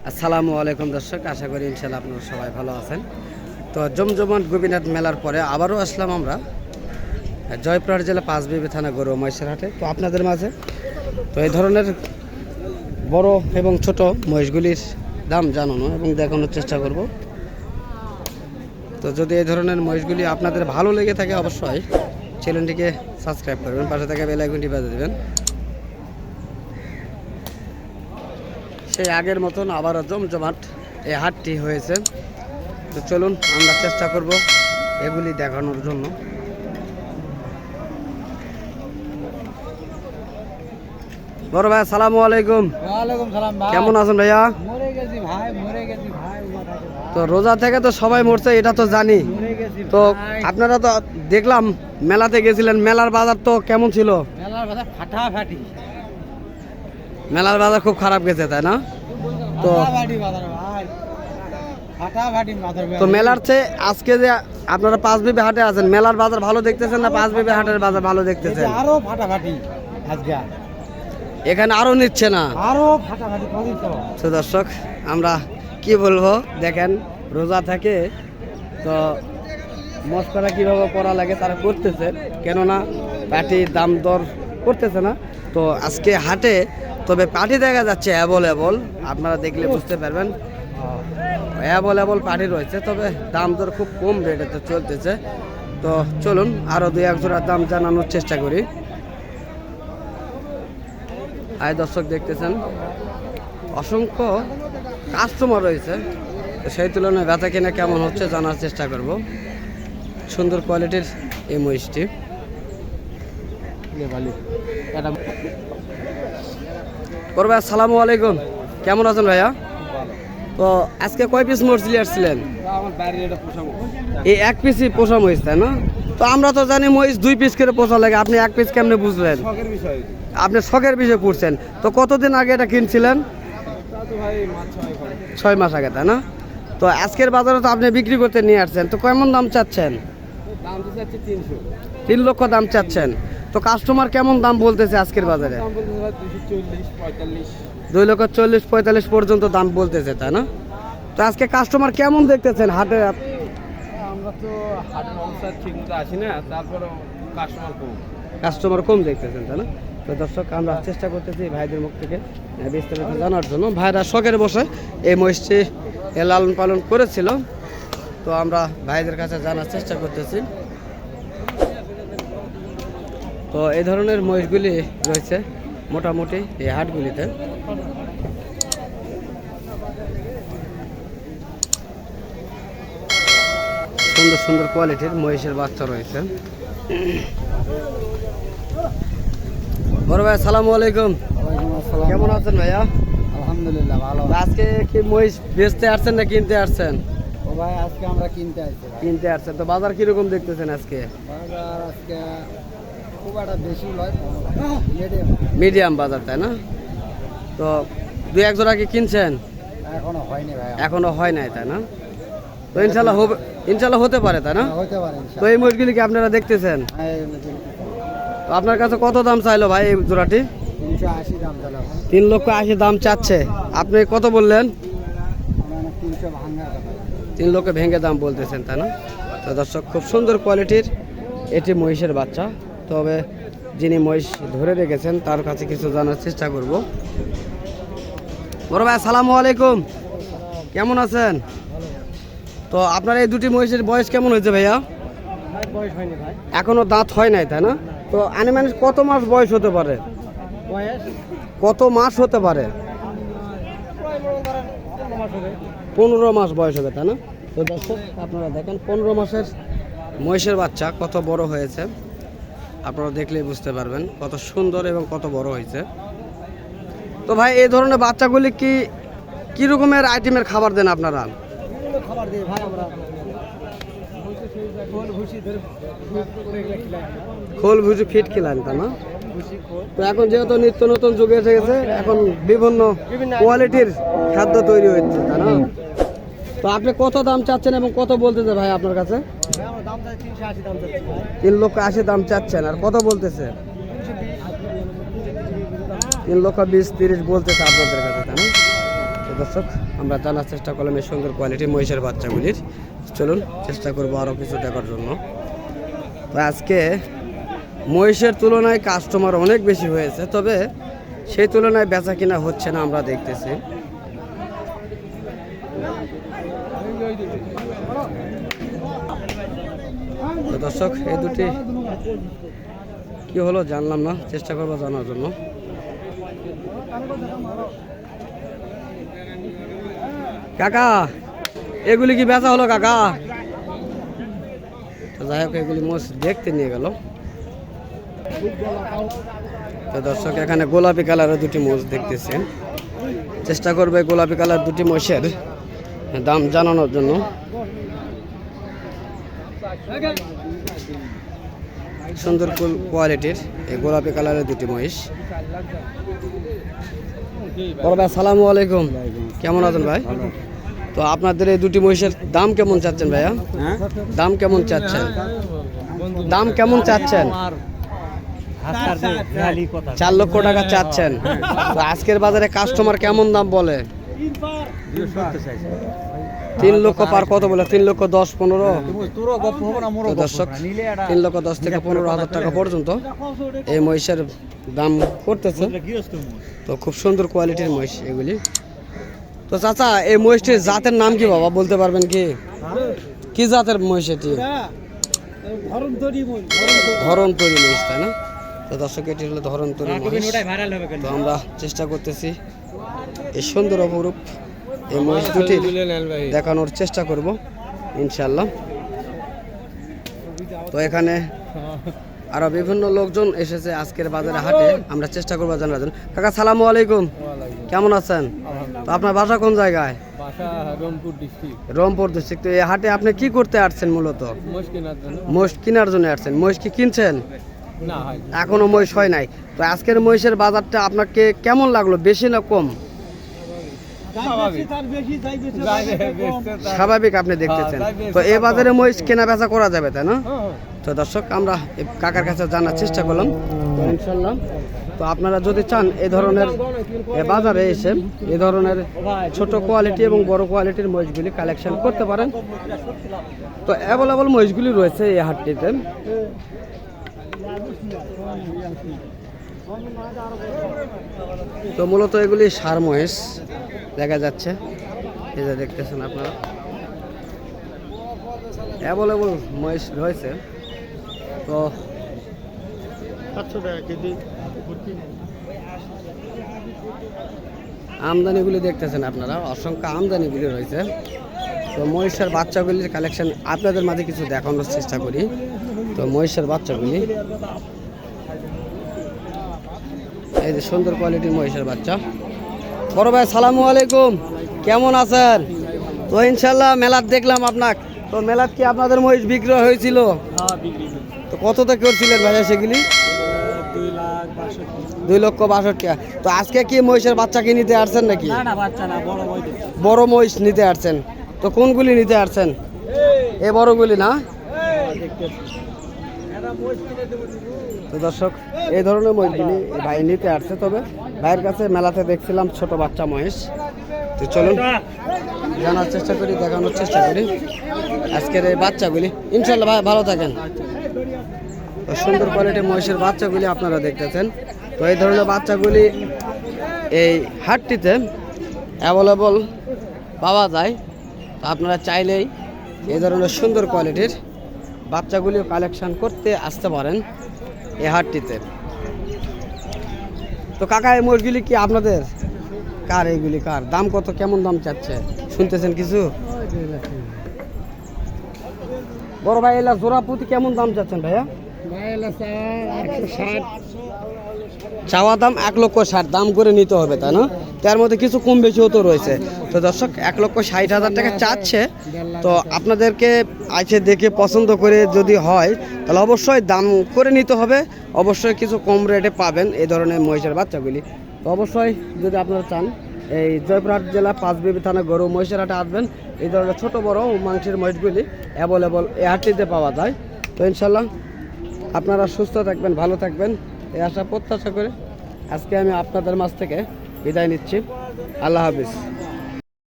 আসসালামু আলাইকুম দর্শক, আশা করি ইনশাআল্লাহ আপনারা সবাই ভালো আছেন। তো জমজমাট গোপীনাথ মেলার পরে আবারও আসলাম আমরা জয়পুরহাট জেলা পাঁচবিবি থানা গরু মহিষের হাটে। তো আপনাদের মাঝে তো এই ধরনের বড় এবং ছোট মহিষগুলির দাম জানানো এবং দেখানোর চেষ্টা করব। তো যদি এই ধরনের মহিষগুলি আপনাদের ভালো লেগে থাকে অবশ্যই চ্যানেলটিকে সাবস্ক্রাইব করবেন, পাশে থাকা বেল আইকনটি বাজিয়ে দেবেন। সেই আগের মতন আবারও জমজমাট এই হাটটি হয়েছে। তো চলুন আমরা চেষ্টা করব এগুলি দেখানোর জন্য। বড় ভাই আসসালামু আলাইকুম। ওয়ালাইকুম সালাম ভাই। কেমন আছেন ভাইয়া? মরে গেছি ভাই, মরে গেছি ভাই। তো রোজা থেকে তো সবাই মরছে, এটা তো জানি। মরে গেছি তো ভাই। আপনারা তো দেখলাম মেলাতে গেছিলেন, মেলার বাজার তো কেমন ছিল? মেলার বাজার ফাটাফাটি। মেলার বাজার খুব খারাপ গেছে, তাই না? তো ফাটাফাটি বাজার ভাই, ফাটাফাটি বাজার। তো মেলার চেয়ে আজকে যে আপনারা পাঁচবিবি হাটে আছেন, মেলার বাজার ভালো দেখতেছেন না পাঁচবিবি হাটের বাজার ভালো দেখতেছেন? আরো ফাটাফাটি আজকে, এখানে আরো নিচ্ছে না? আরো ফাটাফাটি পর্যন্ত। তো দর্শক আমরা কি বলবো, দেখেন রোজা থাকে তো মশকরা কীভাবে করা লাগে তারা করতেছে, কেননা পাটির দাম দর করতেছে না। তো আজকে হাটে তবে পাটি দেখা যাচ্ছে অ্যাভেলেবল, আপনারা দেখলে বুঝতে পারবেন অ্যাভেলেবল পাটি রয়েছে, তবে দাম দর খুব কম রেটেতে চলতেছে। তো চলুন আরও দুই এক জোড়ার দাম জানানোর চেষ্টা করি। আয় দর্শক দেখতেছেন অসংখ্য কাস্টমার রয়েছে, তো সেই তুলনায় বেচা কিনা কেমন হচ্ছে জানার চেষ্টা করব। সুন্দর কোয়ালিটির এই মহিষটি। করবে আসসালামু আলাইকুম, কেমন আছেন ভাইয়া? তো আজকে কয় পিস মহিষ আসছিলেন? আমার বাড়ির এটা পোষাবো। এই এক পিসই পোষা মহিষ, তাই না? তো আমরা তো জানি মহিষ দুই পিস করে পোষা লাগে, আপনি এক পিস কেমনে বুঝলেন? শখের বিষয়। আপনি শখের বিষয়ে পড়ছেন। তো কতদিন আগে এটা কিনছিলেন? তা তো ভাই মাছ 6 মাস আগে, তাই না? তো আজকের বাজারে তো আপনি বিক্রি করতে নিয়ে আসছেন, তো কেমন দাম চাচ্ছেন? দাম তো চাচ্ছি 300। 3 লক্ষ দাম চাচ্ছেন। তো কাস্টমার কেমন দাম বলতেছে আজকের বাজারে? দাম বলতে ভাই 240 45। 2,40,45 পর্যন্ত দাম বলতেছে, তাই না? তো আজকে কাস্টমার কেমন দেখতেছেন হাটে? আমরা তো হাটের অবস্থা ঠিক মতো আসি না, তারপরেও কাস্টমার কম দেখতেছেন, তাই না? তো দর্শক আমরা চেষ্টা করতেছি ভাইদের মুখ থেকে বিস্তারিত জানার জন্য। ভাইরা শখের বসে এই মহিষটি লালন পালন করেছিল, তো আমরা ভাইদের কাছে জানার চেষ্টা করতেছি। তো এই ধরনের মহিষগুলি রয়েছে মোটামুটি এই হাটগুলিতে। সুন্দর সুন্দর কোয়ালিটির মহিষের বাচ্চা রয়েছে। বড় ভাই আসসালামু আলাইকুম, কেমন আছেন ভাইয়া? আলহামদুলিল্লাহ ভালো। আজকে কি মহিষ বেচতে আসছেন না কিনতে আসছেন? ও ভাই আজকে আমরা কিনতে আসছি। কিনতে আসছেন। তো বাজার কিরকম দেখতেছেন আজকে? বাজার আজকে খুব একটা বেশি নয়, মিডিয়াম বাজার, তাই না? তো দুই এক জোড়া কি কিনছেন? এখনো হয়নি ভাই। এখনো হয় নাই, তাই না? তো ইনশাল্লাহ হবে, ইনশাল্লাহ হতে পারে, তাই না? হতে পারে। তো এই মহিষগুলি কি আপনারা দেখতেছেন? তো আপনার কাছে কত দাম চাইলো ভাই এই জোড়াটি? 380 দাম চালা। 3,80,000 দাম চাচ্ছে, আপনি কত বললেন? 300 ভাঙার কথা। 3 লক্ষ ভেঙে দাম বলতেছেন, তাই না? তো দর্শক খুব সুন্দর কোয়ালিটির এটি মহিষের বাচ্চা, তবে যিনি মহিষ ধরে রেখেছেন তার কাছে কিছু জানার চেষ্টা করব। বড় ভাই আসসালামু আলাইকুম, কেমন আছেন? তো আপনার এই দুটি মহিষের বয়স কেমন হয়েছে ভাইয়া? বয়স হয়নি ভাই, এখনো দাঁত হয় নাই, তাই না? তো আনুমানিক কত মাস বয়স হতে পারে? বয়স কত মাস হতে পারে? 15 মাস বয়স হবে, তাই না? তো দর্শক আপনারা দেখেন 15 মাসের মহিষের বাচ্চা কত বড় হয়েছে, আপনারা দেখলেই বুঝতে পারবেন কত সুন্দর এবং কত বড় হয়েছে। তো ভাই এই ধরনের বাচ্চাগুলি কি রকমের আইটেমের খাবার দেন আপনারা? খাবার দিই ভাই আমরা, খোল ভুজি ফিট খেলেন, তাই না? তো এখন যেহেতু নিত্য নতুন যুগে এসে গেছে, এখন বিভিন্ন কোয়ালিটির খাদ্য তৈরি হচ্ছে, তাই না? তো আপনি কত দাম চাচ্ছেন এবং কত বলতেছে ভাই আপনার কাছে? 3,80,000 দাম চাচ্ছেন, আর কত বলতেছে? 3,20,30 বলতেছে আপনাদের কাছে, তাই না? দর্শক আমরা জানার চেষ্টা করলাম এই সুন্দর কোয়ালিটির মহিষের বাচ্চাগুলির। চলুন চেষ্টা করবো আরও কিছু দেখার জন্য। তো আজকে মহিষের তুলনায় কাস্টমার অনেক বেশি হয়েছে, তবে সেই তুলনায় বেচা কিনা হচ্ছে না আমরা দেখতেছি। তো দর্শক এই দুটি কি হলো জানলাম না, চেষ্টা করবো জানার জন্য। কাকা এগুলি কি বেচা হলো কাকা? তো যাই হোক এগুলি মোষ দেখতে নিয়ে গেল। তো দর্শক এখানে গোলাপি কালারের দুটি মোষ দেখতেছেন, চেষ্টা করবে গোলাপি কালার দুটি মোষের দাম জানানোর জন্য। সুন্দর কোয়ালিটির এই গোলাপি কালারের দুটি মহিষ। বড় ভাই আসসালামু আলাইকুম, কেমন আছেন ভাই? তো আপনাদের এই দুটি মহিষের দাম কেমন চাচ্ছেন ভাইয়া? দাম কেমন চাচ্ছেন? দাম কেমন চাচ্ছেন? 4 লক্ষ টাকা চাচ্ছেন। তো আজকের বাজারে কাস্টমার কেমন দাম বলে? 3 লক্ষ পার কত বলে? 3 লক্ষ 10 15। তো দর্শক 3 লক্ষ 10 থেকে 15,000 টাকা পর্যন্ত এই মহিষের দাম করতেছে। তো খুব সুন্দর কোয়ালিটির মহিষ এগুলি। তো চাচা এই মহিষটির জাতের নাম কি বাবা বলতে পারবেন কি? কি জাতের মহিষ এটি? ধরন্তরী মহিষ, তাই না? তো দর্শক এটি হলো ধরন্তরী মহিষ। তো আমরা চেষ্টা করতেছি এই সুন্দর অপরূপ এই মহিষ দুটি দেখানোর চেষ্টা করব ইনশাল্লাহ। তো এখানে আরো বিভিন্ন লোকজন এসেছে আজকের বাজারে হাটে, আমরা চেষ্টা করবো জানার জন্য। কাকা সালামু আলাইকুম, কেমন আছেন? তো আপনার বাসা কোন জায়গায়? রংপুর ডিস্ট্রিক্ট। তো এই হাটে আপনি কি করতে আসছেন? মূলত মহিষ কেনার জন্য আসছেন। মহিষ কি কিনছেন? এখনো মহিষ হয় নাই। তো আজকের মহিষের বাজারটা আপনাকে কেমন লাগলো, বেশি না কম? স্বাভাবিক আপনি দেখতেছেন। তো এই বাজারে মহিষ কেনা বেচা করা যাবে, তাই না? তো দর্শক আমরা কাকার কাছে জানার চেষ্টা করলাম ইনশাল্লাহ। তো আপনারা যদি চান এই ধরনের বাজারে এসে এই ধরনের ছোট কোয়ালিটি এবং বড় কোয়ালিটির মহিষগুলি কালেকশন করতে পারেন। তো অ্যাভেলেবল মহিষগুলি রয়েছে এই হাটটিতে। তো মূলত এগুলি ষাঁড় মহিষ দেখা যাচ্ছে, এই যে দেখতেছেন আপনারা অ্যাভেলেবল মহিষ রয়েছে। তো আমদানিগুলি দেখতেছেন আপনারা, অসংখ্য আমদানিগুলি রয়েছে। তো মহিষের বাচ্চাগুলির কালেকশন আপনাদের মাঝে কিছু দেখানোর চেষ্টা করি। তো মহিষের বাচ্চাগুলি এই যে সুন্দর কোয়ালিটির মহিষের বাচ্চা। বড় ভাই সালামু আলাইকুম, কেমন আছেন? তো ইনশাল্লাহ মেলাত দেখলাম আপনার। তো মেলাত কি আপনাদের মহিষ বিক্রয় হয়েছিল? তো কতটা করছিলেন ভাইয়া সেগুলি? 2,62,000। তো আজকে কি মহিষের বাচ্চা কি নিতে আসছেন নাকি? বড় মহিষ নিতে আসছেন। তো কোনগুলি নিতে আসছেন? এই বড়গুলি না? তো দর্শক এই ধরনের মহিষগুলি ভাই নিতে আসছে। তবে ভাইয়ের কাছে মেলাতে দেখছিলাম ছোট বাচ্চা মহিষ। তো চলুন জানার চেষ্টা করি, দেখানোর চেষ্টা করি আজকের এই বাচ্চাগুলি। ইনশাল্লাহ ভাই ভালো থাকেন। তো সুন্দর কোয়ালিটির মহিষের বাচ্চাগুলি আপনারা দেখতেছেন। তো এই ধরনের বাচ্চাগুলি এই হাটটিতে অ্যাভেলেবল পাওয়া যায়। তো আপনারা চাইলেই এই ধরনের সুন্দর কোয়ালিটির বাচ্চাগুলিও কালেকশন করতে আসতে পারেন এই হাটটিতে। তো কাকা এই মহিষগুলি কি আপনাদের? কার এইগুলি? কার? দাম কত, কেমন দাম চাচ্ছে শুনতেছেন কিছু? বড় ভাই এলা জোড়া প্রতি কেমন দাম চাচ্ছেন ভাইয়া? চাওয়া দাম 1,60,000 দাম করে নিতে হবে, তাই না? তার মধ্যে কিছু কম বেশিও তো রয়েছে। তো দর্শক 1,60,000 টাকা চাচ্ছে। তো আপনাদেরকে আছে দেখে পছন্দ করে যদি হয় তাহলে অবশ্যই দাম করে নিতে হবে। অবশ্যই কিছু কম রেটে পাবেন এই ধরনের মহিষের বাচ্চাগুলি। তো অবশ্যই যদি আপনারা চান এই জয়পুরহাট জেলা পাঁচবিবি থানা গরু মহিষের হাটে আসবেন। এই ধরনের ছোটো বড় মাংসের মহিষগুলি অ্যাভেলেবল এই হাটটিতে পাওয়া যায়। তো ইনশাল্লাহ আপনারা সুস্থ থাকবেন, ভালো থাকবেন এই আশা প্রত্যাশা করে আজকে আমি আপনাদের মাঝ থেকে বিদায় নিচ্ছি। আল্লাহ হাফিজ।